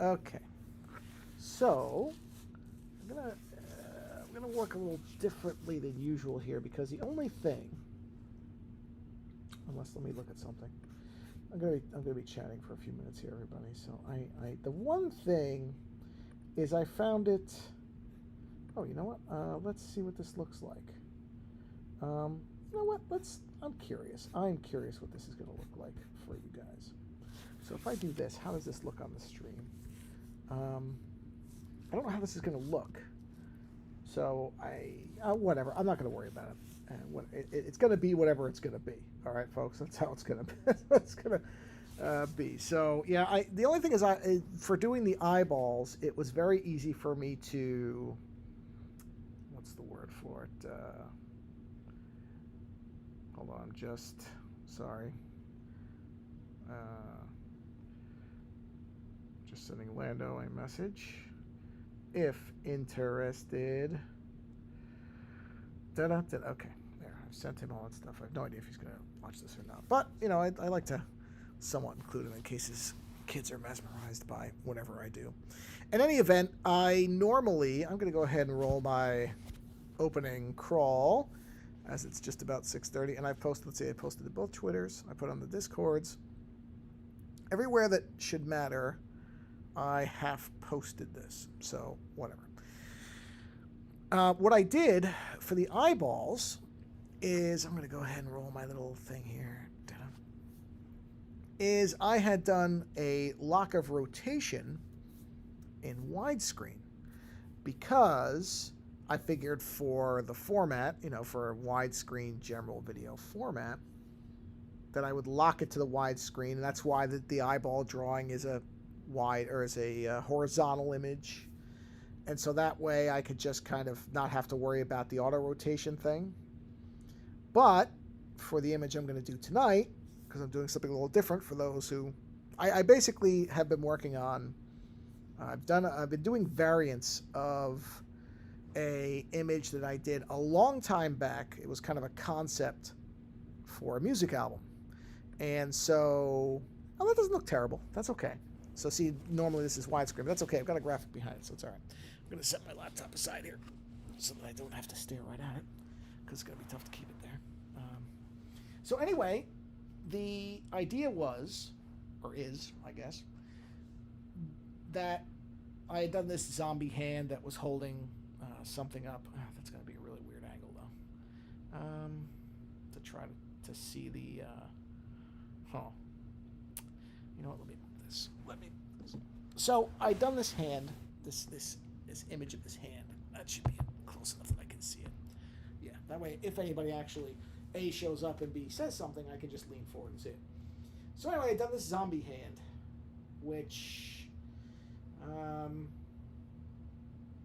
Okay. So I'm gonna work a little differently than usual here because the only thing, unless let me look at something. I'm gonna be chatting for a few minutes here, everybody. So the one thing is I found it. Oh, you know what? Let's see what this looks like. You know what? I'm curious. I'm curious what this is going to look like for you guys. So if I do this, how does this look on the stream? I don't know how this is going to look. So whatever. I'm not going to worry about it. It's going to be whatever it's going to be. All right, folks. That's how it's going to be. It's going to be. So yeah. The only thing is, for doing the eyeballs, it was very easy for me to. What's the word for it? Hold on, sorry. Just sending Lando a message. If interested. Okay, there. I've sent him all that stuff. I have no idea if he's going to watch this or not. But, you know, I like to somewhat include him in case his kids are mesmerized by whatever I do. In any event, I'm going to go ahead and roll my opening crawl, as it's just about 6:30, and I posted to both Twitters, I put on the Discords, everywhere that should matter, I have posted this, so whatever. What I did for the eyeballs is, I'm going to go ahead and roll my little thing here, is I had done a lock of rotation in widescreen, because I figured for the format, for a widescreen general video format, that I would lock it to the widescreen, and that's why the eyeball drawing is a horizontal image, and so that way I could just kind of not have to worry about the auto rotation thing. But for the image I'm going to do tonight, because I'm doing something a little different for those who, I basically have been working on. I've been doing variants of a image that I did a long time back. It was kind of a concept for a music album. And so, that doesn't look terrible. That's okay. So see, normally this is widescreen, but that's okay. I've got a graphic behind it, so it's all right. I'm going to set my laptop aside here so that I don't have to stare right at it, because it's going to be tough to keep it there. So anyway, the idea was, or is, I guess, that I had done this zombie hand that was holding something up. That's going to be a really weird angle, though. To try to see the... You know what? Let me... So, I'd done this hand, this image of this hand. That should be close enough that I can see it. Yeah, that way, if anybody actually, A, shows up, and B, says something, I can just lean forward and see it. So anyway, I'd done this zombie hand, which...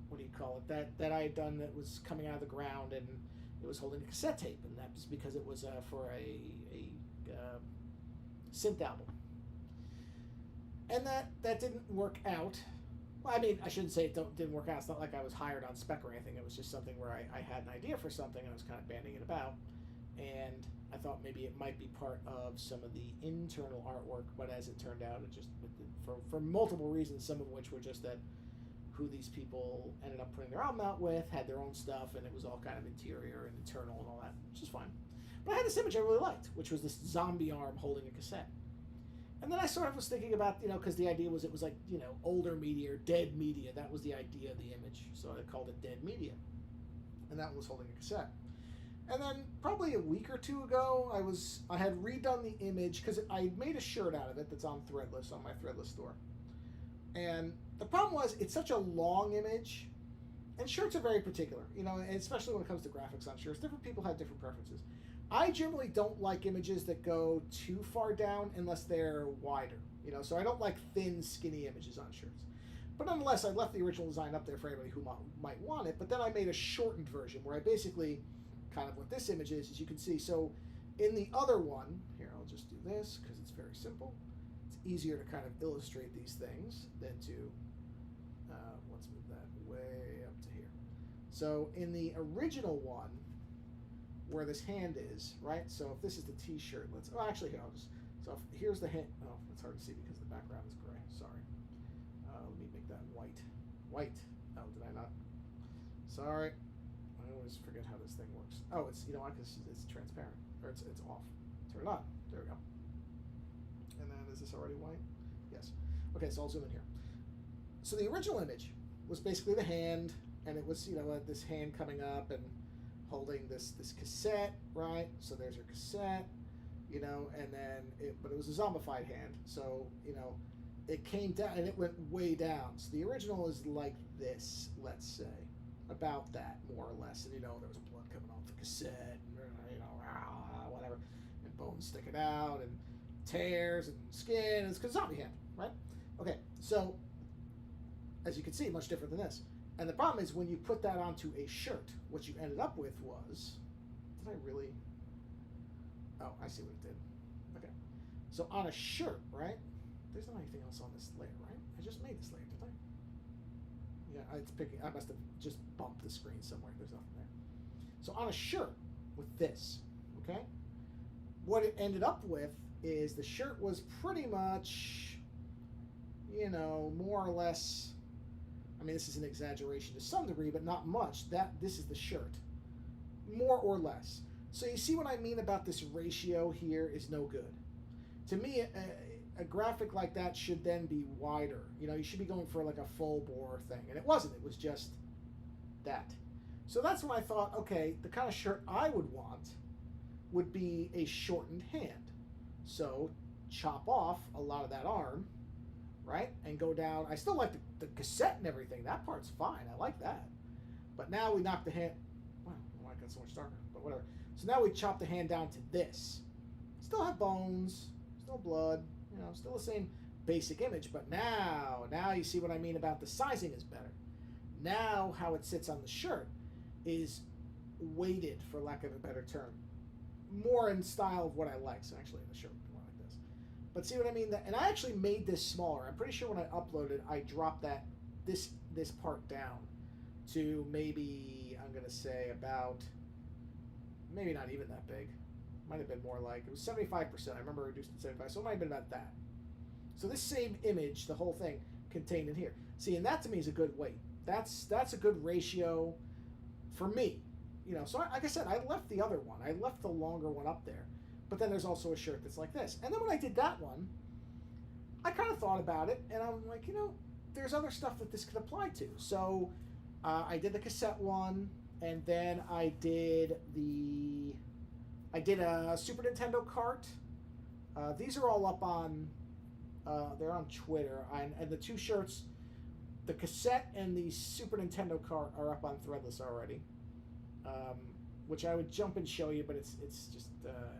what do you call it? That I had done that was coming out of the ground, and it was holding a cassette tape, and that was because it was for a synth album. And that didn't work out. Well, I mean, I shouldn't say it didn't work out. It's not like I was hired on spec or anything. It was just something where I had an idea for something, and I was kind of banding it about. And I thought maybe it might be part of some of the internal artwork, but as it turned out, it just, for multiple reasons, some of which were just that who these people ended up putting their album out with had their own stuff, and it was all kind of interior and internal and all that, which is fine. But I had this image I really liked, which was this zombie arm holding a cassette. And then I sort of was thinking about, because the idea was it was like, older media or dead media. That was the idea of the image. So I called it dead media. And that was holding a cassette. And then probably a week or two ago, I had redone the image because I made a shirt out of it that's on Threadless, on my Threadless store. And the problem was it's such a long image, and shirts are very particular, and especially when it comes to graphics on shirts. Different people have different preferences. I generally don't like images that go too far down unless they're wider, so I don't like thin, skinny images on shirts. But nonetheless, I left the original design up there for anybody who might want it, but then I made a shortened version where I basically, kind of what this image is, as you can see. So in the other one, here, I'll just do this because it's very simple. It's easier to kind of illustrate these things than to, let's move that way up to here. So in the original one, where this hand is, right? So if this is the t-shirt, here's the hand. Oh, it's hard to see because the background is gray. make that white. White. Oh, did I not? Sorry. I always forget how this thing works. Oh, it's, you know what? Because it's transparent. Or it's off. Turn it on. There we go. And then is this already white? Yes. Okay, so I'll zoom in here. So the original image was basically the hand, and it was, you know, this hand coming up and holding this cassette, right? So there's your cassette, you know, and then but it was a zombified hand. So, you know, it came down and it went way down. So the original is like this, let's say, about that, more or less. And, you know, there was blood coming off the cassette, and, you know, whatever, and bones sticking out, and tears, and skin. It's a zombie hand, right? Okay, so as you can see, much different than this. And the problem is when you put that onto a shirt, what you ended up with was, did I really? Oh, I see what it did. Okay, so on a shirt, right? There's not anything else on this layer, right? I just made this layer, didn't I? Yeah, it's picking. I must have just bumped the screen somewhere. There's nothing there. So on a shirt with this, okay, what it ended up with is the shirt was pretty much, you know, more or less. I mean, this is an exaggeration to some degree, but not much. This is the shirt, more or less. So you see what I mean about this ratio here is no good. To me, a graphic like that should then be wider. You know, you should be going for like a full bore thing, and it wasn't. It was just that. So that's when I thought, okay, the kind of shirt I would want would be a shortened hand. So chop off a lot of that arm, right, and go down. I still like the cassette and everything. That part's fine. I like that. But now we knock the hand. Wow, why it got so much darker? But whatever. So now we chop the hand down to this. Still have bones, still blood, you know, still the same basic image. But now you see what I mean about the sizing is better. Now how it sits on the shirt is weighted, for lack of a better term, more in style of what I like. So actually, the shirt. But see what I mean? And I actually made this smaller. I'm pretty sure when I uploaded, I dropped this part down to maybe, I'm going to say about, maybe not even that big. Might have been more like, it was 75%. I remember I reduced it to 75%, so it might have been about that. So this same image, the whole thing, contained in here. See, and that to me is a good weight. That's a good ratio for me. You know, so like I said, I left the other one. I left the longer one up there. But then there's also a shirt that's like this. And then when I did that one, I kind of thought about it, and I'm like, you know, there's other stuff that this could apply to. So I did the cassette one, and then I did a Super Nintendo cart. These are all up on, they're on Twitter. And the two shirts, the cassette and the Super Nintendo cart are up on Threadless already. Which I would jump and show you, but it's just,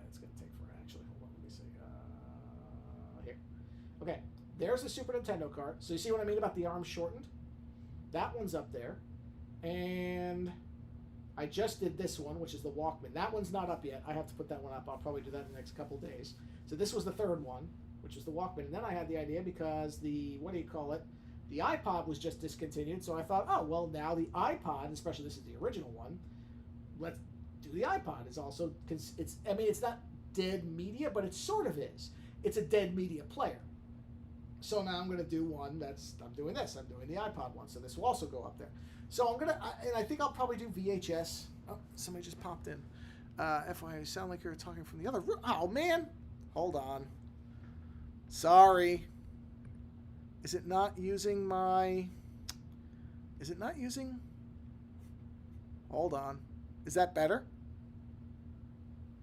it's going to take forever. Actually, hold on, let me see. Here. Okay, there's the Super Nintendo cart. So you see what I mean about the arm shortened? That one's up there. And I just did this one, which is the Walkman. That one's not up yet. I have to put that one up. I'll probably do that in the next couple days. So this was the third one, which is the Walkman. And then I had the idea because the iPod was just discontinued. So I thought, oh, well, now the iPod, especially this is the original one, let's do the iPod. It's also, I mean, it's not dead media, but it sort of is. It's a dead media player. So now I'm going to do one I'm doing this. I'm doing the iPod one. So this will also go up there. So I'm going to, and I think I'll probably do VHS. Oh, somebody just popped in. FYI, you sound like you're talking from the other room. Oh, man. Hold on. Sorry. Is it not using hold on. Is that better?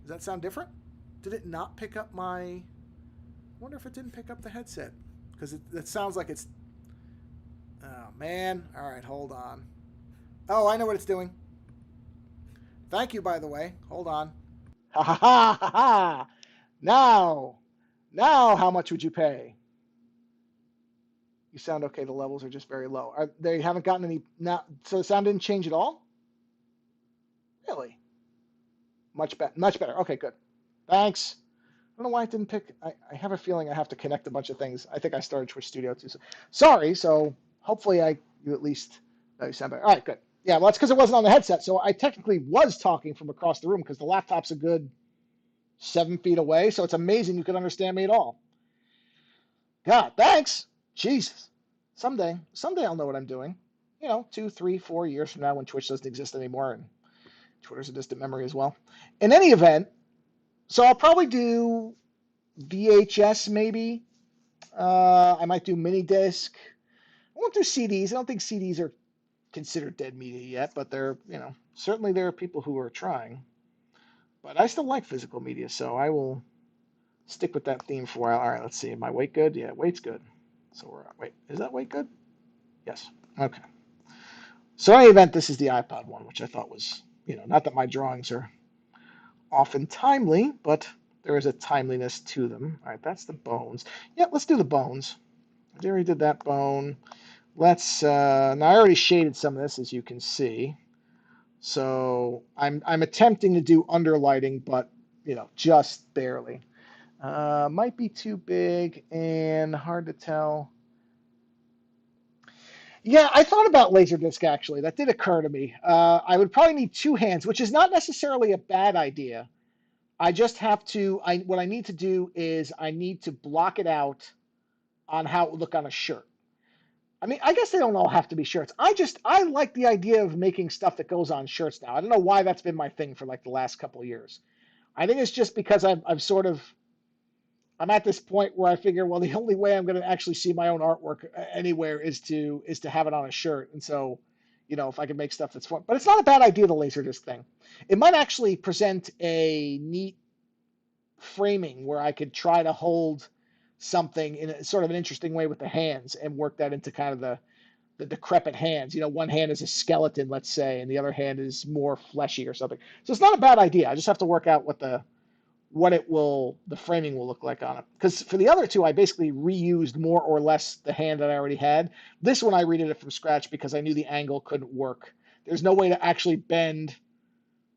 Does that sound different? Did it not pick up I wonder if it didn't pick up the headset. Because it sounds like it's... Oh, man. All right, hold on. Oh, I know what it's doing. Thank you, by the way. Hold on. Ha ha ha ha ha! Now, how much would you pay? You sound okay. The levels are just very low. They haven't gotten any... Now, so the sound didn't change at all? Really? Much better. Okay, good. Thanks. I don't know why it didn't pick. I have a feeling I have to connect a bunch of things. I think I started Twitch Studio too. So, sorry. So hopefully you at least you sound better. All right, good. Yeah, well, that's because it wasn't on the headset. So I technically was talking from across the room because the laptop's a good 7 feet away. So it's amazing you can understand me at all. God, thanks. Jesus. Someday I'll know what I'm doing. 2, 3, 4 years from now when Twitch doesn't exist anymore and Twitter's a distant memory as well. In any event, so I'll probably do VHS maybe. I might do mini disc. I won't do CDs. I don't think CDs are considered dead media yet, but certainly there are people who are trying. But I still like physical media, so I will stick with that theme for a while. All right, let's see. Am my weight good? Yeah, weight's good. So wait, is that weight good? Yes. Okay. So in any event, this is the iPod one, which I thought was, not that my drawings are often timely, but there is a timeliness to them. All right, that's the bones. Yeah, let's do the bones. I already did that bone. Now I already shaded some of this, as you can see. So I'm attempting to do underlighting, but just barely. Might be too big and hard to tell. Yeah, I thought about Laserdisc actually. That did occur to me. I would probably need two hands, which is not necessarily a bad idea. I just have to. What I need to do is I need to block it out on how it would look on a shirt. I mean, I guess they don't all have to be shirts. I like the idea of making stuff that goes on shirts now. I don't know why that's been my thing for like the last couple of years. I think it's just because I've sort of I'm at this point where I figure, well, the only way I'm going to actually see my own artwork anywhere is to have it on a shirt. And so, if I can make stuff that's fun, but it's not a bad idea, the Laserdisc thing. It might actually present a neat framing where I could try to hold something in a sort of an interesting way with the hands and work that into kind of the decrepit hands. One hand is a skeleton, let's say, and the other hand is more fleshy or something. So it's not a bad idea. I just have to work out the framing will look like on it. Because for the other two, I basically reused more or less the hand that I already had. This one, I redid it from scratch because I knew the angle couldn't work. There's no way to actually bend,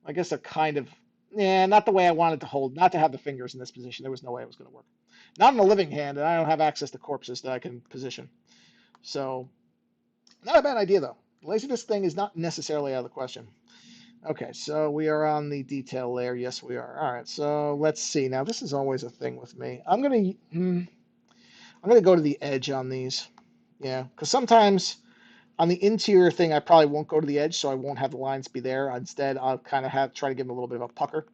I guess a kind of, not the way I wanted to hold, not to have the fingers in this position. There was no way it was going to work. Not in a living hand, and I don't have access to corpses that I can position. So, not a bad idea, though. The Laserdisc thing is not necessarily out of the question. Okay, so we are on the detail layer. Yes, we are. All right, so let's see. Now, this is always a thing with me. I'm gonna go to the edge on these. Yeah, because sometimes on the interior thing, I probably won't go to the edge, so I won't have the lines be there. Instead, I'll kind of try to give them a little bit of a pucker,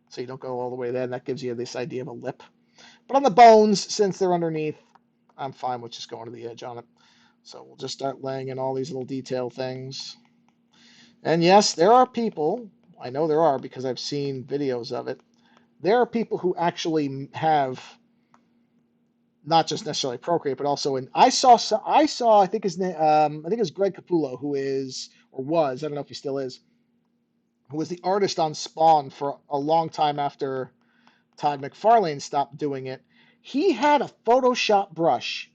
so you don't go all the way there. And that gives you this idea of a lip. But on the bones, since they're underneath, I'm fine with just going to the edge on it. So we'll just start laying in all these little detail things. And yes, there are people, I know there are because I've seen videos of it. There are people who actually have not just necessarily Procreate, but also I think his name, I think it's Greg Capullo, who is, or was, I don't know if he still is, who was the artist on Spawn for a long time after Todd McFarlane stopped doing it. He had a Photoshop brush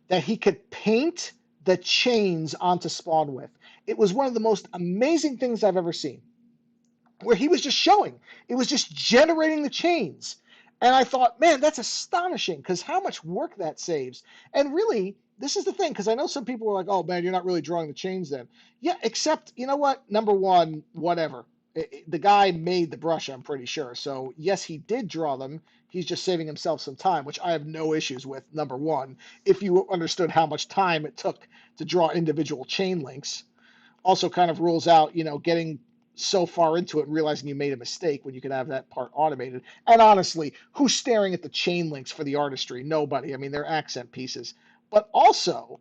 that he could paint the chains onto Spawn with. It was one of the most amazing things I've ever seen, where he was just showing. It was just generating the chains. And I thought, man, that's astonishing because how much work that saves. And really, this is the thing, because I know some people were like, oh, man, you're not really drawing the chains then. Yeah, except, you know what? Number one, whatever. The guy made the brush, I'm pretty sure. So, yes, he did draw them. He's just saving himself some time, which I have no issues with, number one, if you understood how much time it took to draw individual chain links. Also kind of rules out, getting so far into it and realizing you made a mistake when you can have that part automated. And honestly, who's staring at the chain links for the artistry? Nobody. I mean, they're accent pieces. But also,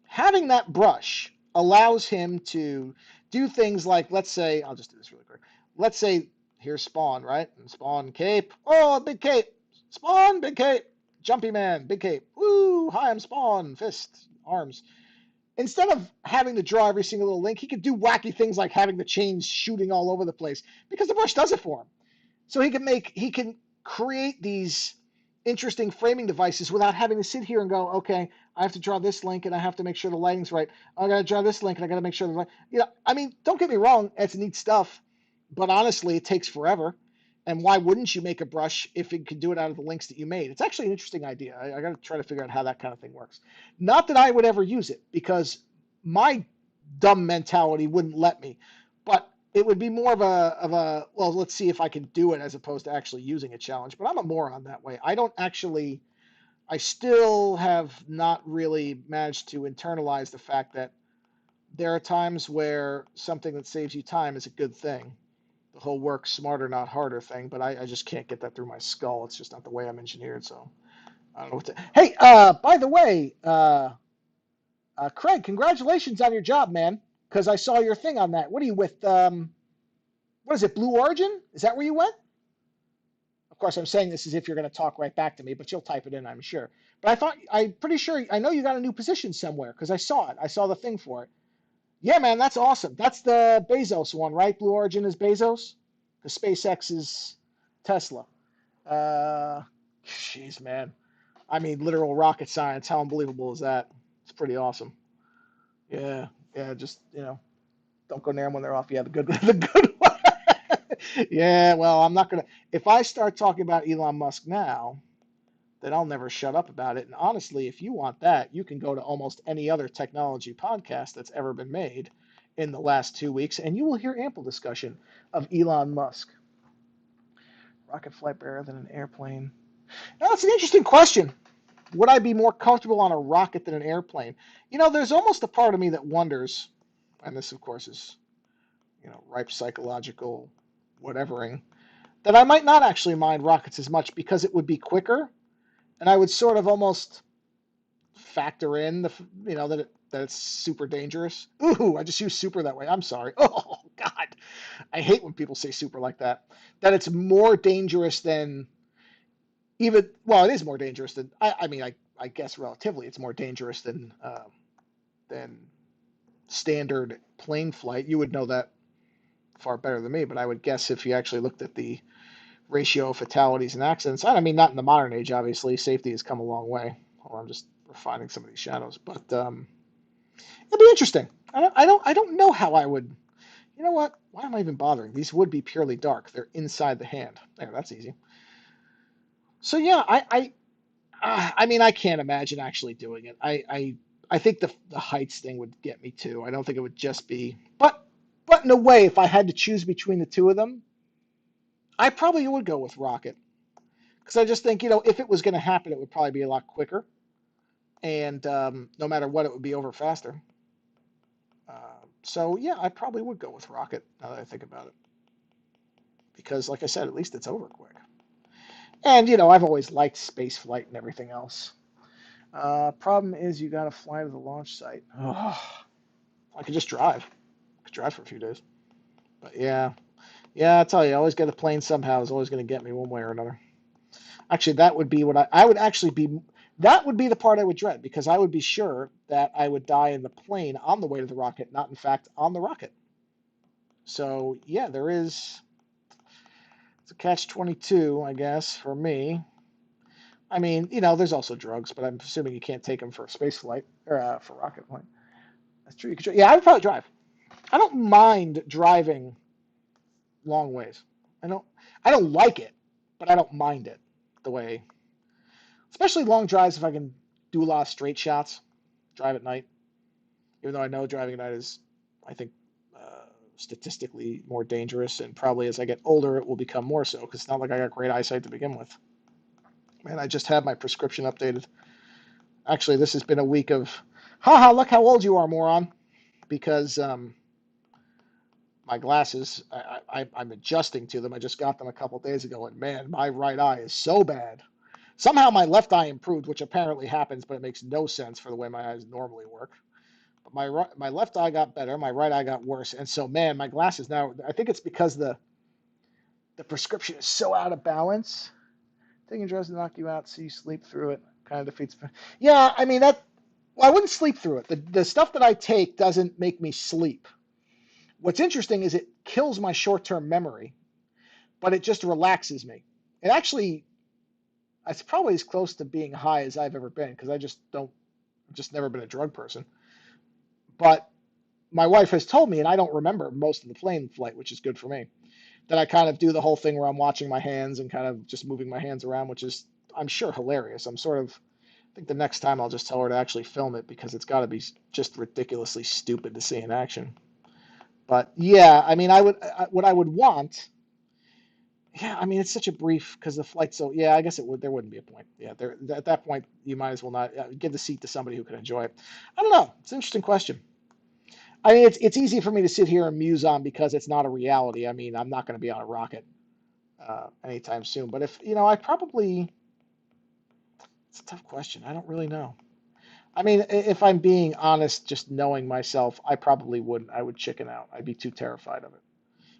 having that brush allows him to do things like, let's say, I'll just do this really quick. Let's say, here's Spawn, right? And Spawn cape. Oh, big cape. Spawn, big cape. Jumpy man, big cape. Woo, hi, I'm Spawn. Fist, arms. Instead of having to draw every single little link, he could do wacky things like having the chains shooting all over the place because the brush does it for him. So he can create these interesting framing devices without having to sit here and go, okay, I have to draw this link and I have to make sure the lighting's right. I got to draw this link and I got to make sure the light. I mean, don't get me wrong, it's neat stuff, but honestly, it takes forever. And why wouldn't you make a brush if it could do it out of the links that you made? It's actually an interesting idea. I got to try to figure out how that kind of thing works. Not that I would ever use it because my dumb mentality wouldn't let me, but it would be more of a well, let's see if I can do it as opposed to actually using a challenge. But I'm a moron that way. I still have not really managed to internalize the fact that there are times where something that saves you time is a good thing. The whole work smarter, not harder thing, but I just can't get that through my skull. It's just not the way I'm engineered. So I don't know what to. Hey, by the way, Craig, congratulations on your job, man. Because I saw your thing on that. What are you with? What is it? Blue Origin? Is that where you went? Of course, I'm saying this as if you're going to talk right back to me, but you'll type it in, I'm sure. But I'm pretty sure, I know you got a new position somewhere because I saw it. I saw the thing for it. Yeah, man, that's awesome. That's the Bezos one, right? Blue Origin is Bezos. The SpaceX is Tesla. Uh, Jeez, man. I mean, literal rocket science. How unbelievable is that? It's pretty awesome. Yeah, yeah. Just don't go near them when they're off. Yeah, the good, the good one. Yeah. Well, I'm not gonna. If I start talking about Elon Musk now, then I'll never shut up about it. And honestly, if you want that, you can go to almost any other technology podcast that's ever been made in the last 2 weeks, and you will hear ample discussion of Elon Musk. Rocket flight better than an airplane? Now, that's an interesting question. Would I be more comfortable on a rocket than an airplane? There's almost a part of me that wonders, and this, of course, is ripe psychological whatevering, that I might not actually mind rockets as much because it would be quicker, and I would sort of almost factor in that it's super dangerous. Ooh, I just used super that way. I'm sorry. Oh God, I hate when people say super like that. That it's more dangerous than even. Well, it is more dangerous than. I mean, I guess relatively, it's more dangerous than standard plane flight. You would know that far better than me, but I would guess if you actually looked at the ratio of fatalities and accidents, I mean, not in the modern age, obviously, safety has come a long way. Well, I'm just refining some of these shadows, but it'd be interesting. I don't know how I would. You know what? Why am I even bothering? These would be purely dark. They're inside the hand. There, that's easy. So yeah, I mean, I can't imagine actually doing it. I think the heights thing would get me too. I don't think it would just be, but in a way, if I had to choose between the two of them, I probably would go with rocket because I just think if it was going to happen, it would probably be a lot quicker, and no matter what, it would be over faster. So yeah, I probably would go with rocket now that I think about it because, like I said, at least it's over quick. And I've always liked space flight and everything else. Problem is, you got to fly to the launch site. Oh, I could just drive. I could drive for a few days. But yeah, yeah, I tell you, I always get a plane somehow. Is always going to get me one way or another. Actually, that would be what I would actually be. That would be the part I would dread because I would be sure that I would die in the plane on the way to the rocket, not in fact on the rocket. So yeah, there is. It's a catch-22, I guess, for me. I mean, there's also drugs, but I'm assuming you can't take them for space flight or for rocket flight. That's true. You could, yeah, I would probably drive. I don't mind driving long ways. I don't. I don't like it, but I don't mind it. The way, especially long drives, if I can do a lot of straight shots, drive at night. Even though I know driving at night is, I think, statistically more dangerous, and probably as I get older, it will become more so because it's not like I got great eyesight to begin with. Man, I just had my prescription updated. Actually, this has been a week of, haha, look how old you are, moron. Because my glasses, I'm adjusting to them. I just got them a couple days ago, and man, my right eye is so bad. Somehow my left eye improved, which apparently happens, but it makes no sense for the way my eyes normally work. But my left eye got better, my right eye got worse, and so man, my glasses now. I think it's because the prescription is so out of balance. Taking drugs to knock you out, so you sleep through it. Kind of defeats. Yeah, I mean that. Well, I wouldn't sleep through it. The stuff that I take doesn't make me sleep. What's interesting is it kills my short-term memory, but it just relaxes me. It actually, it's probably as close to being high as I've ever been because I just don't, I've just never been a drug person. But my wife has told me, and I don't remember most of the plane flight, which is good for me, that I kind of do the whole thing where I'm watching my hands and kind of just moving my hands around, which is, I'm sure, hilarious. I think the next time I'll just tell her to actually film it because it's got to be just ridiculously stupid to see in action. But yeah, I mean, what I would want Yeah, I mean it's such a brief because the flight. So yeah, I guess it would. There wouldn't be a point. Yeah, there at that point you might as well not give the seat to somebody who can enjoy it. I don't know. It's an interesting question. I mean, it's easy for me to sit here and muse on because it's not a reality. I mean, I'm not going to be on a rocket anytime soon. But if I probably. It's a tough question. I don't really know. I mean, if I'm being honest, just knowing myself, I probably wouldn't. I would chicken out. I'd be too terrified of it.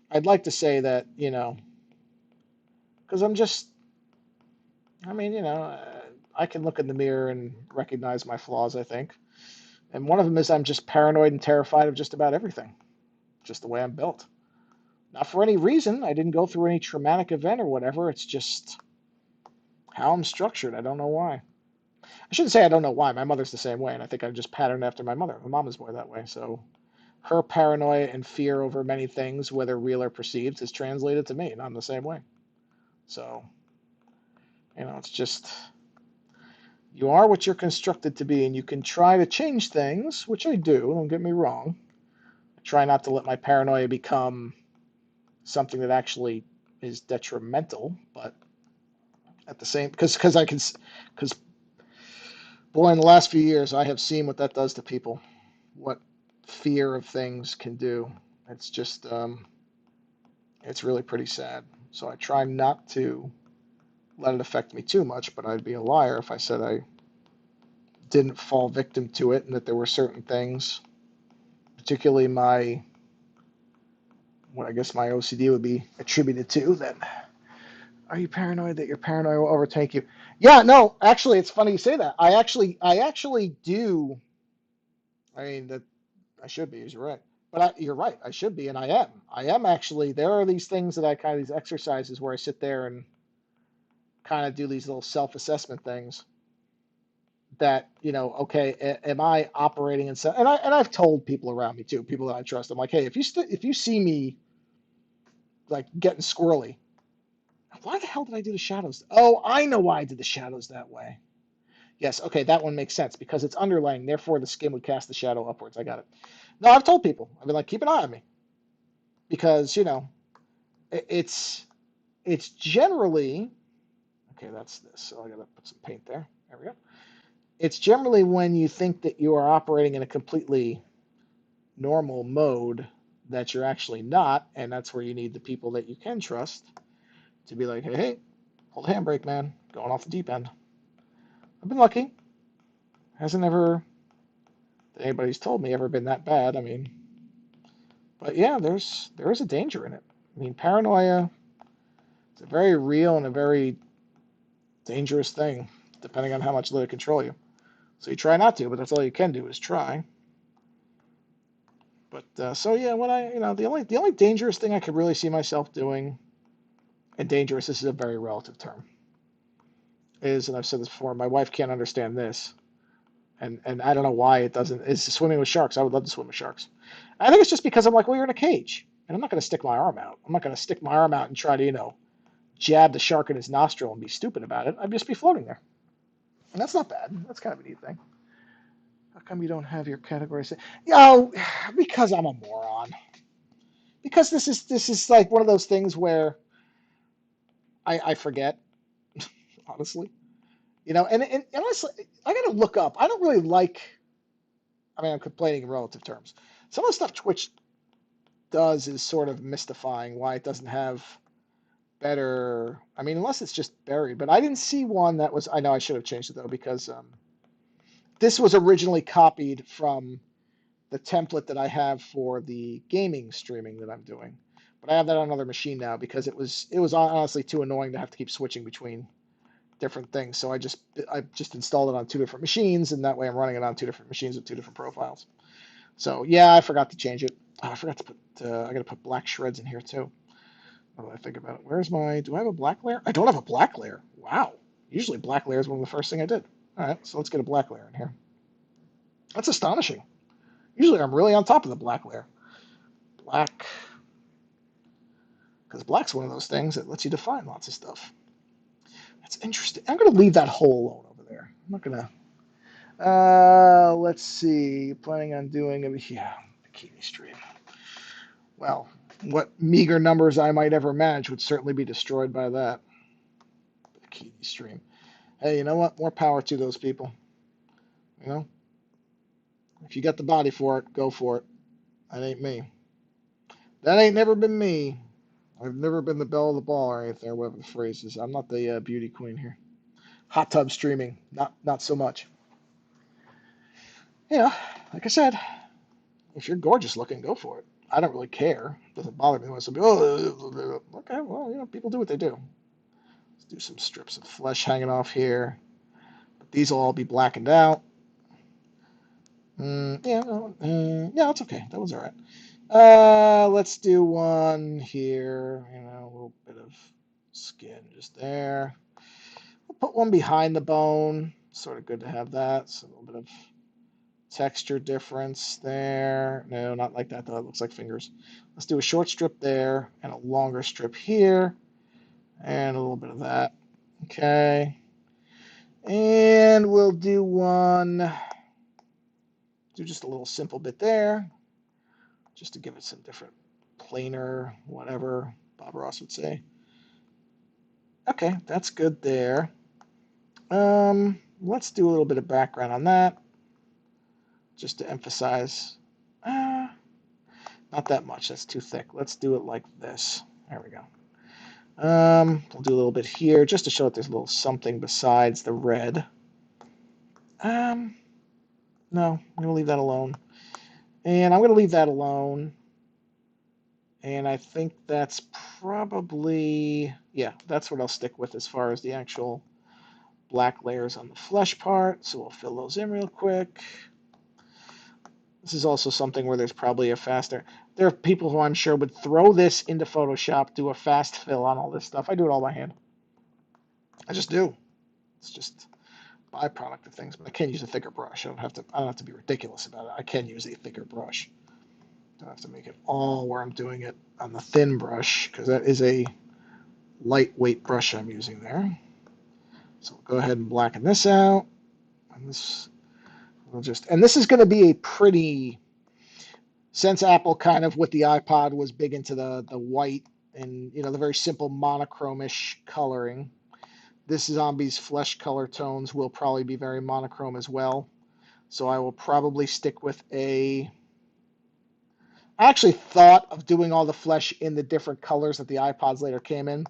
I'd like to say that, because I'm just, I mean, I can look in the mirror and recognize my flaws, I think. And one of them is I'm just paranoid and terrified of just about everything, just the way I'm built. Not for any reason. I didn't go through any traumatic event or whatever. It's just how I'm structured. I don't know why. I shouldn't say I don't know why. My mother's the same way, and I think I'm just patterned after my mother. My mom is more that way. So her paranoia and fear over many things, whether real or perceived, is translated to me, and I'm the same way. So, it's just you are what you're constructed to be, and you can try to change things, which I do, don't get me wrong. I try not to let my paranoia become something that actually is detrimental, but at the same, because because boy, in the last few years, I have seen what that does to people, what fear of things can do. It's just, it's really pretty sad. So I try not to let it affect me too much, but I'd be a liar if I said I didn't fall victim to it and that there were certain things, particularly what I guess my OCD would be attributed to, that are you paranoid that your paranoia will overtake you? Yeah, no, actually, it's funny you say that. I actually do. I mean, that I should be. You're right, but you're right. I should be, and I am. I am actually. There are these things that I kind of these exercises where I sit there and kind of do these little self-assessment things that okay, am I operating in some, and I've told people around me too, people that I trust. I'm like, hey, if you see me like getting squirrely, why the hell did I do the shadows? Oh, I know why I did the shadows that way. Yes, okay, that one makes sense because it's underlaying, therefore the skin would cast the shadow upwards. I got it. No, I've told people. I've been like, keep an eye on me because it's it's generally okay. That's this. So I gotta put some paint there. There we go. It's generally when you think that you are operating in a completely normal mode that you're actually not, and that's where you need the people that you can trust to be like, hey, hold the handbrake, man, going off the deep end. I've been lucky. Hasn't ever anybody's told me ever been that bad. I mean, but yeah, there is a danger in it. I mean, paranoia is a very real and a very dangerous thing, depending on how much let it control you. So you try not to, but that's all you can do is try. But so yeah, when the only dangerous thing I could really see myself doing, and dangerous, this is a very relative term, is, and I've said this before, my wife can't understand this, and I don't know why it doesn't, is swimming with sharks. I would love to swim with sharks. I think it's just because I'm like, well, you're in a cage, and I'm not going to stick my arm out. I'm not going to stick my arm out and try to, jab the shark in his nostril and be stupid about it. I'd just be floating there. And that's not bad. That's kind of a neat thing. How come you don't have your category? Because I'm a moron. Because this is like one of those things where I forget, honestly. And honestly, I gotta look up. I don't really like. I mean, I'm complaining in relative terms. Some of the stuff Twitch does is sort of mystifying. Why it doesn't have better. I mean, unless it's just buried. But I didn't see one that was. I know I should have changed it though because this was originally copied from the template that I have for the gaming streaming that I'm doing. But I have that on another machine now because it was honestly too annoying to have to keep switching between different things. So I just installed it on two different machines, and that way I'm running it on two different machines with two different profiles. So yeah, I forgot to change it. Oh, I forgot to put. I got to put black shreds in here too. What do I think about it? Where's my? Do I have a black layer? I don't have a black layer. Wow. Usually black layer is one of the first thing I did. All right, so let's get a black layer in here. That's astonishing. Usually I'm really on top of the black layer. Black, because black's one of those things that lets you define lots of stuff. That's interesting. I'm going to leave that hole alone over there. I'm not going to. Let's see. Planning on doing a yeah, bikini stream. Well, What meager numbers I might ever manage would certainly be destroyed by that. Bikini stream. Hey, you know what? More power to those people. You know, if you got the body for it, go for it. That ain't me. That ain't never been me. I've never been the belle of the ball or anything, or whatever the phrase is. I'm not the beauty queen here. Hot tub streaming, not so much. You know, like I said, if you're gorgeous looking, go for it. I don't really care. It doesn't bother me when some people, oh, okay, well, people do what they do. Let's do some strips of flesh hanging off here. But these will all be blackened out. Yeah, no, yeah, it's okay. That was all right. Let's do one here. A little bit of skin just there. We'll put one behind the bone. Sort of good to have that. So a little bit of texture difference there. No, not like that though. It looks like fingers. Let's do a short strip there and a longer strip here. And a little bit of that. Okay. And we'll do one, do just a little simple bit there, just to give it some different planar, whatever Bob Ross would say. Okay, that's good there. Let's do a little bit of background on that, just to emphasize. Not that much. That's too thick. Let's do it like this. There we go. We'll do a little bit here, just to show that there's a little something besides the red. No, I'm gonna leave that alone. And I'm gonna leave that alone. And I think that's probably, yeah, that's what I'll stick with as far as the actual black layers on the flesh part. So we'll fill those in real quick. This is also something where there's probably a faster. There are people who I'm sure would throw this into Photoshop, do a fast fill on all this stuff. I do it all by hand. I just do. It's just a byproduct of things. But I can use a thicker brush. I don't have to be ridiculous about it. I can use a thicker brush. Don't have to make it all where I'm doing it on the thin brush, because that is a lightweight brush I'm using there. So we'll go ahead and blacken this out. And this this is going to be a pretty, since Apple kind of with the iPod was big into the white and the very simple monochromish coloring. This zombie's flesh color tones will probably be very monochrome as well. So I will probably stick with I actually thought of doing all the flesh in the different colors that the iPods later came in.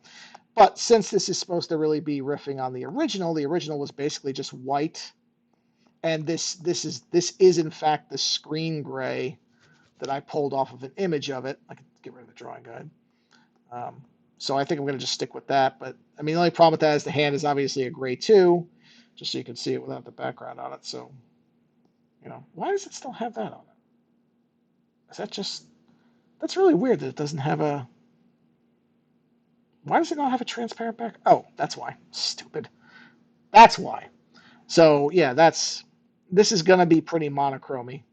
But since this is supposed to really be riffing on the original was basically just white. And this is in fact the screen gray that I pulled off of an image of it. I can get rid of the drawing guide. So I think I'm going to just stick with that. But I mean, the only problem with that is the hand is obviously a gray too, just so you can see it without the background on it. So, why does it still have that on it? Is that just, that's really weird that it doesn't have a, why does it not have a transparent back? Oh, that's why. Stupid. That's why. So yeah, this is going to be pretty monochromy.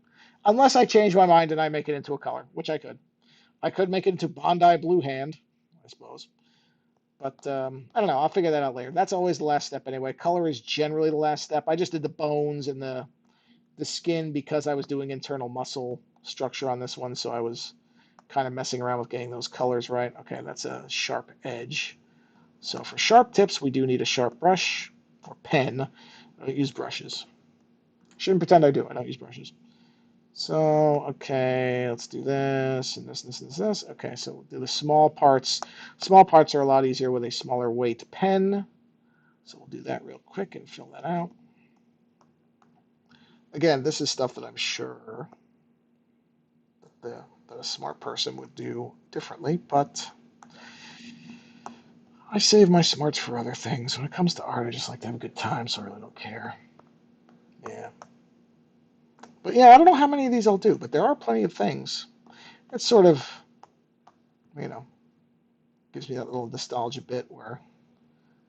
Unless I change my mind and I make it into a color, which I could. I could make it into Bondi Blue Hand, I suppose. But I don't know. I'll figure that out later. That's always the last step anyway. Color is generally the last step. I just did the bones and the skin because I was doing internal muscle structure on this one, so I was kind of messing around with getting those colors right. Okay, that's a sharp edge. So for sharp tips, we do need a sharp brush or pen. I don't use brushes. Shouldn't pretend I do. I don't use brushes. So, okay, let's do this and this, this, and this. Okay, so we'll do the small parts. Small parts are a lot easier with a smaller weight pen. So we'll do that real quick and fill that out. Again, this is stuff that I'm sure that a smart person would do differently, but I save my smarts for other things. When it comes to art, I just like to have a good time, so I really don't care. Yeah. But yeah, I don't know how many of these I'll do, but there are plenty of things. It's sort of, gives me that little nostalgia bit where,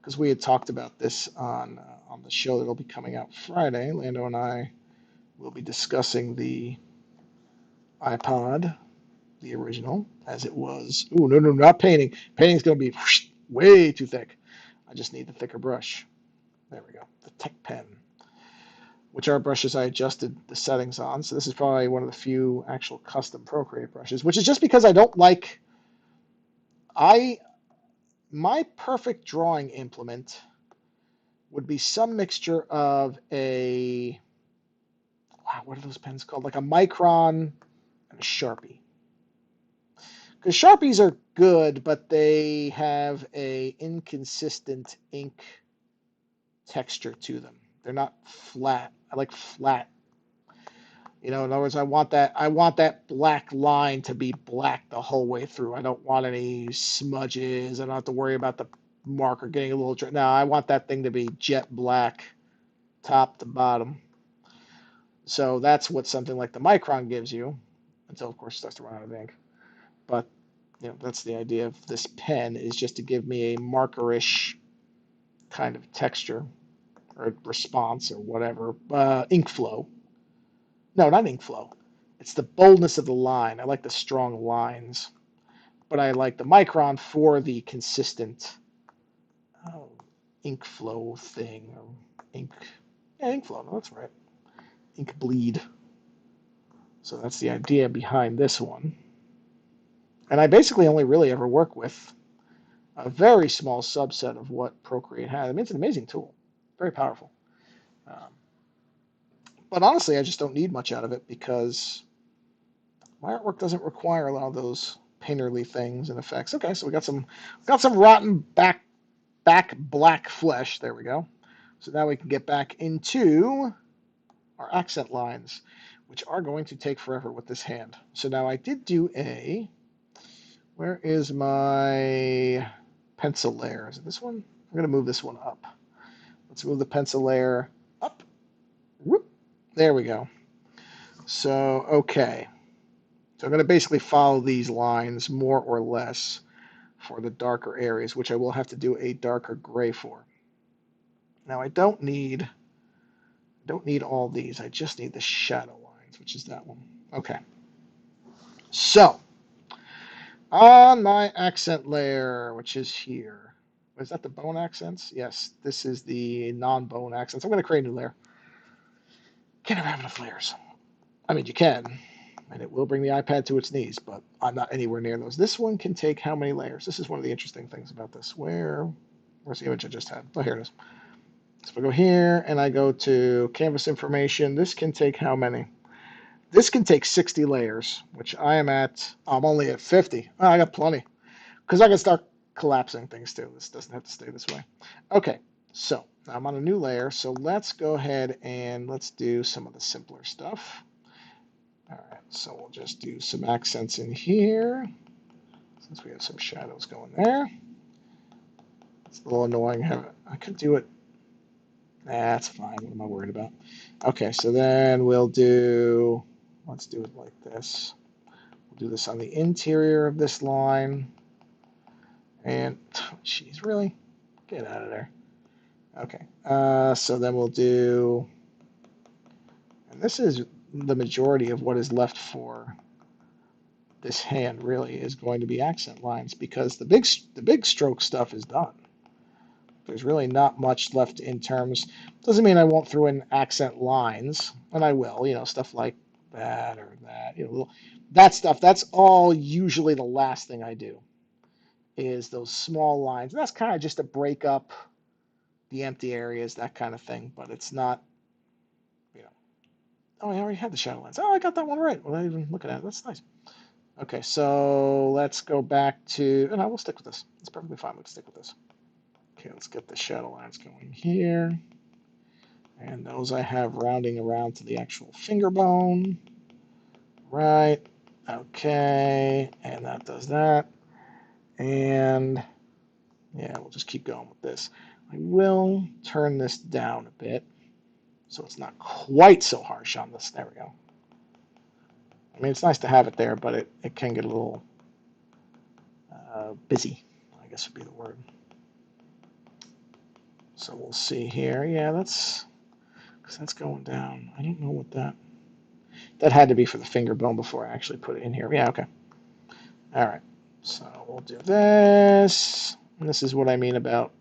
because we had talked about this on the show that'll be coming out Friday. Lando and I will be discussing the iPod, the original, as it was. Ooh, no, not painting. Painting's going to be way too thick. I just need the thicker brush. There we go. The Tech Pen, which are brushes I adjusted the settings on. So this is probably one of the few actual custom Procreate brushes, which is just because I don't like I my perfect drawing implement would be some mixture of a, wow, what are those pens called? Like a Micron and a Sharpie. Because Sharpies are good, but they have a inconsistent ink texture to them. They're not flat. I like flat. In other words, I want that black line to be black the whole way through. I don't want any smudges. I don't have to worry about the marker getting a little dry. No, I want that thing to be jet black, top to bottom. So that's what something like the Micron gives you, until of course it starts to run out of ink. But that's the idea of this pen, is just to give me a markerish kind of texture or response or whatever. Ink flow. No, not ink flow. It's the boldness of the line. I like the strong lines, but I like the Micron for the consistent oh, ink flow thing. Or ink, yeah, ink flow. No, that's right. Ink bleed. So that's the idea behind this one. And I basically only really ever work with a very small subset of what Procreate has. I mean, it's an amazing tool, very powerful. Um, but honestly, I just don't need much out of it because my artwork doesn't require a lot of those painterly things and effects. Okay, so we got some rotten back black flesh. There we go. So now we can get back into our accent lines, which are going to take forever with this hand. So now I did do where is my pencil layer? Is it this one? I'm going to move this one up. Let's move the pencil layer up. Whoop. There we go. So, okay. So I'm going to basically follow these lines more or less for the darker areas, which I will have to do a darker gray for. Now I don't need all these. I just need the shadow lines, which is that one. Okay. So on my accent layer, which is here. Is that the bone accents? Yes, this is the non-bone accents. I'm going to create a new layer. Can't have enough layers. I mean, you can, and it will bring the iPad to its knees, but I'm not anywhere near those. This one can take how many layers? This is one of the interesting things about this. Where's the image I just had? Oh, here it is. So if I go here and I go to canvas information, this can take how many? This can take 60 layers, which I'm only at 50. Oh, I got plenty. Because I can start collapsing things too. This doesn't have to stay this way. Okay, so I'm on a new layer. So let's go ahead and let's do some of the simpler stuff. All right, so we'll just do some accents in here, since we have some shadows going there. It's a little annoying. I could do it. That's fine. What am I worried about? Okay, so then let's do it like this. We'll do this on the interior of this line. And, jeez, really? Get out of there. Okay, so then we'll do, and this is the majority of what is left for this hand, really, is going to be accent lines, because the big stroke stuff is done. There's really not much left in terms. Doesn't mean I won't throw in accent lines, and I will. Stuff like that or that. That stuff. That's all usually the last thing I do, is those small lines. And that's kind of just to break up the empty areas, that kind of thing. But it's not, you know. Oh, I already had the shadow lines. Oh, I got that one right without even looking at it. That's nice. Okay, so let's go back to, and I will stick with this. It's perfectly fine. Let's stick with this. Okay, let's get the shadow lines going here. And those I have rounding around to the actual finger bone. Right. Okay, and that does that. And yeah, we'll just keep going with this. I will turn this down a bit so it's not quite so harsh on this. There we go. I mean, it's nice to have it there, but it can get a little busy, I guess would be the word. So we'll see here. Yeah, because that's going down. I don't know what that had to be for the finger bone before I actually put it in here. Yeah, okay. All right. So we'll do this. And this is what I mean about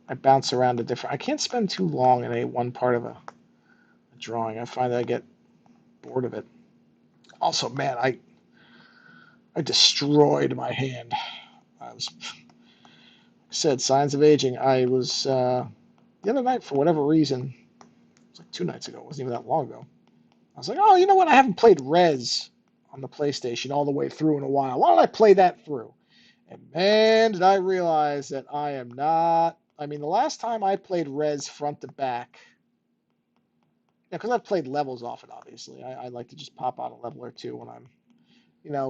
I bounce around I can't spend too long in one part of a drawing. I find that I get bored of it. Also, man, I destroyed my hand was said signs of aging. I was the other night for whatever reason. It was like 2 nights ago. It wasn't even that long ago. I was like, oh, you know what? I haven't played Res on the PlayStation all the way through in a while. Why don't I play that through? And man, did I realize that I am not. I mean, the last time I played Res front to back, because I've played levels often, obviously. I like to just pop out a level or two when I'm,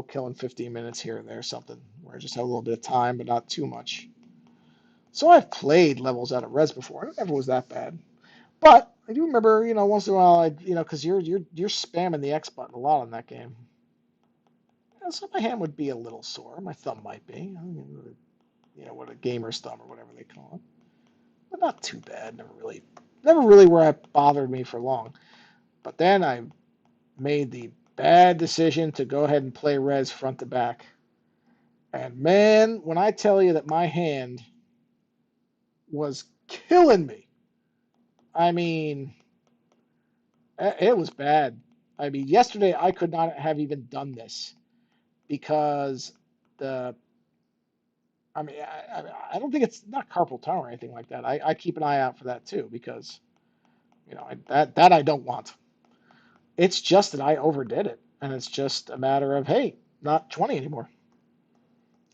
killing 15 minutes here and there, something where I just have a little bit of time, but not too much. So I've played levels out of Res before. It never was that bad. But I do remember, once in a while, because you're spamming the X button a lot on that game. So my hand would be a little sore. My thumb might be. What a gamer's thumb or whatever they call it. But not too bad. Never really where it bothered me for long. But then I made the bad decision to go ahead and play Res front to back. And man, when I tell you that my hand was killing me, I mean, it was bad. I mean, yesterday I could not have even done this because the I don't think it's not carpal tunnel or anything like that. I keep an eye out for that too because that I don't want. It's just that I overdid it, and it's just a matter of hey, not 20 anymore,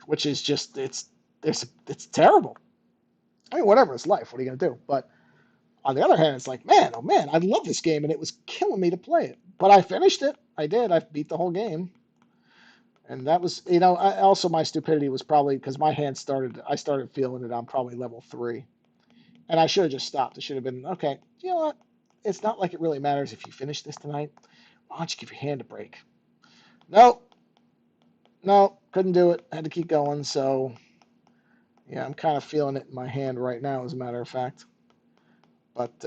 which is just it's terrible. I mean, whatever, it's life. What are you gonna do? But on the other hand, it's like, man, oh man, I love this game, and it was killing me to play it. But I finished it. I did. I beat the whole game, and that was, also my stupidity was probably because my hand started. I started feeling it on probably level 3, and I should have just stopped. It should have been okay. You know what? It's not like it really matters if you finish this tonight. Why don't you give your hand a break? No, no, couldn't do it. Had to keep going. So yeah, I'm kind of feeling it in my hand right now, as a matter of fact. But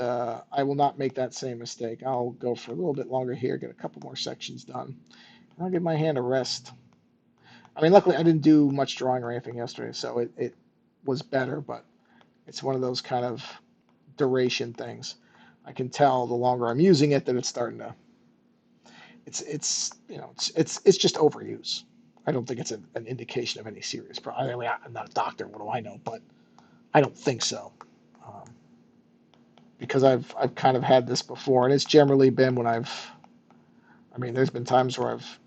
I will not make that same mistake. I'll go for a little bit longer here, get a couple more sections done. I'll give my hand a rest. I mean, luckily I didn't do much drawing or anything yesterday, so it was better, but it's one of those kind of duration things. I can tell the longer I'm using it that it's starting to it's just overuse. I don't think it's an indication of any serious problem. I mean, I'm not a doctor, what do I know? But I don't think so. Um, because I've kind of had this before, and it's generally been when there's been times where I've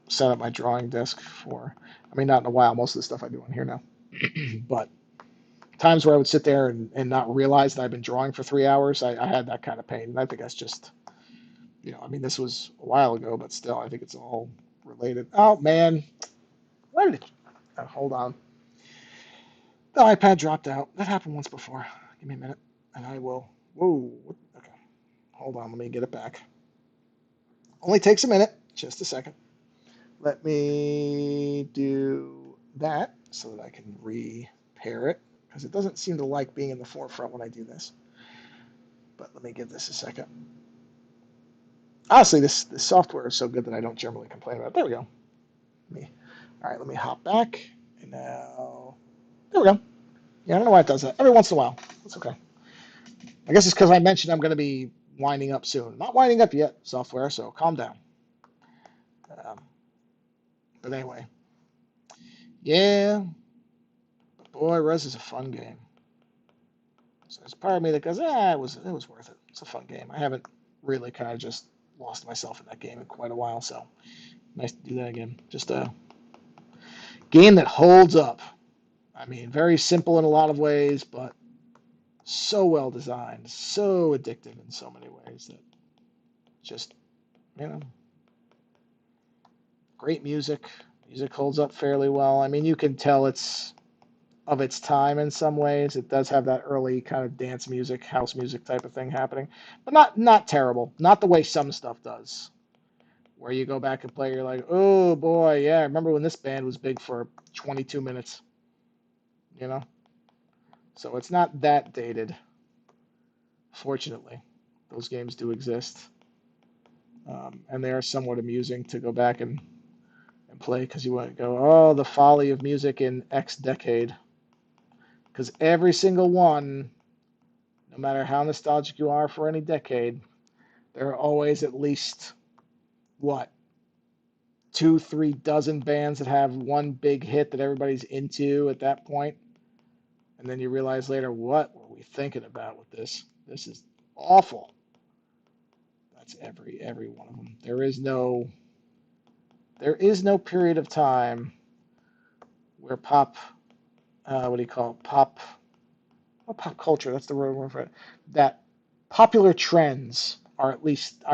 set up my drawing desk for, not in a while. Most of the stuff I do on here now, but times where I would sit there and not realize that I've been drawing for 3 hours, I had that kind of pain, and I think that's just, this was a while ago, but still, I think it's all related. Oh man, why did it? Oh, hold on, the iPad dropped out. That happened once before. Give me a minute, and I will. Whoa, okay, hold on, let me get it back. Only takes a minute, just a second. Let me do that so that I can repair it, because it doesn't seem to like being in the forefront when I do this. But let me give this a second. Honestly, this software is so good that I don't generally complain about it. There we go. All right, let me hop back. And now, there we go. Yeah, I don't know why it does that. Every once in a while. That's okay. I guess it's because I mentioned I'm going to be winding up soon. Not winding up yet, software, so calm down. Um, but anyway, yeah. But boy, Res is a fun game. So there's part of me that goes, it was worth it. It's a fun game. I haven't really kind of just lost myself in that game in quite a while, so nice to do that again. Just a game that holds up. Very simple in a lot of ways, but so well designed, so addictive in so many ways that just, you know, great music. Music holds up fairly well. You can tell it's of its time in some ways. It does have that early kind of dance music, house music type of thing happening, but not terrible. Not the way some stuff does, where you go back and play, you're like, oh boy, yeah, I remember when this band was big for 22 minutes, you know? So it's not that dated, fortunately. Those games do exist. And they are somewhat amusing to go back and play because you want to go, oh, the folly of music in X decade. Because every single one, no matter how nostalgic you are for any decade, there are always at least, what, two, 3 dozen bands that have one big hit that everybody's into at that point, and then you realize later, what were we thinking about with this? This is awful. That's every one of them. There is no period of time where pop, what do you call it? Pop culture. That's the word for it. That popular trends are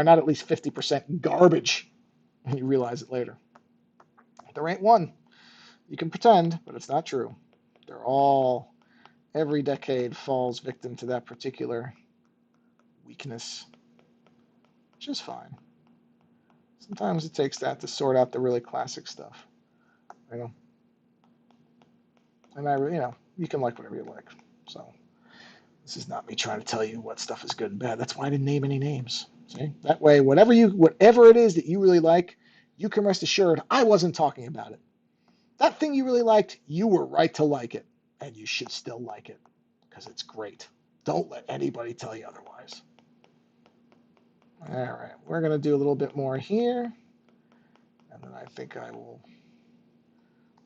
not at least 50% garbage, and you realize it later. There ain't one. You can pretend, but it's not true. They're all Every decade falls victim to that particular weakness, which is fine. Sometimes it takes that to sort out the really classic stuff, you know. And you can like whatever you like. So this is not me trying to tell you what stuff is good and bad. That's why I didn't name any names. See, that way, whatever it is that you really like, you can rest assured I wasn't talking about it. That thing you really liked, you were right to like it, and you should still like it because it's great. Don't let anybody tell you otherwise. All right, we're going to do a little bit more here, and then I think I will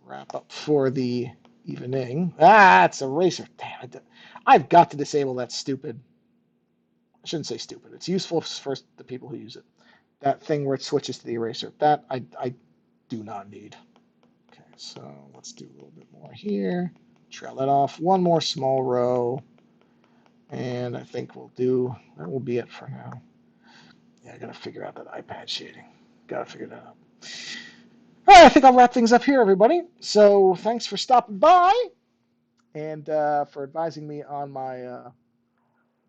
wrap up for the evening. It's eraser. Damn it. I've got to disable that stupid. I shouldn't say stupid. It's useful for the people who use it. That thing where it switches to the eraser. That I do not need. Okay, so let's do a little bit more here. Trail that off. One more small row. And I think that will be it for now. Yeah, I gotta figure out that iPad shading. Gotta figure that out. All right, I think I'll wrap things up here, everybody. So thanks for stopping by and for advising me on my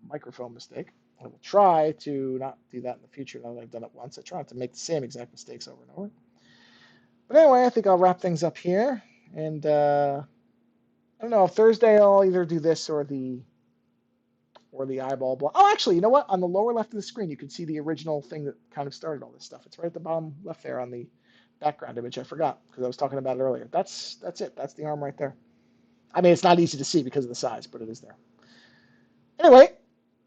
microphone mistake. I will try to not do that in the future now that I've done it once. I try not to make the same exact mistakes over and over. But anyway, I think I'll wrap things up here. And I don't know, Thursday I'll either do this or the eyeball block. Oh, actually, you know what? On the lower left of the screen, you can see the original thing that kind of started all this stuff. It's right at the bottom left there on the background image. I forgot because I was talking about it earlier. That's it. That's the arm right there. I mean, it's not easy to see because of the size, but it is there. Anyway,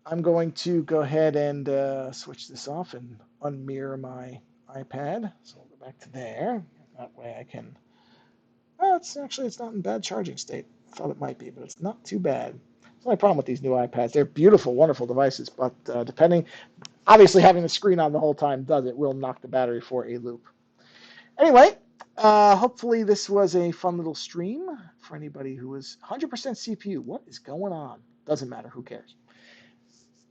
I'm going to go ahead and switch this off and unmirror my iPad. So I'll go back to there. That way I can. Oh, it's not in bad charging state. I thought it might be, but it's not too bad. The only problem with these new iPads, they're beautiful, wonderful devices, but obviously having the screen on the whole time will knock the battery for a loop. Anyway, hopefully this was a fun little stream for anybody who is 100% CPU. What is going on? Doesn't matter. Who cares?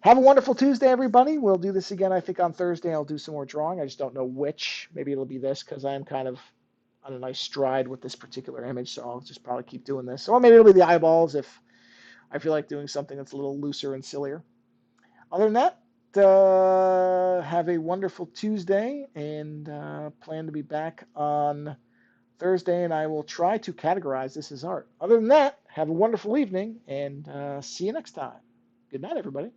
Have a wonderful Tuesday, everybody. We'll do this again, I think, on Thursday. I'll do some more drawing. I just don't know which. Maybe it'll be this because I am kind of on a nice stride with this particular image, so I'll just probably keep doing this. Or maybe it'll be the eyeballs if I feel like doing something that's a little looser and sillier. Other than that, have a wonderful Tuesday and plan to be back on Thursday, and I will try to categorize this as art. Other than that, have a wonderful evening and see you next time. Good night, everybody.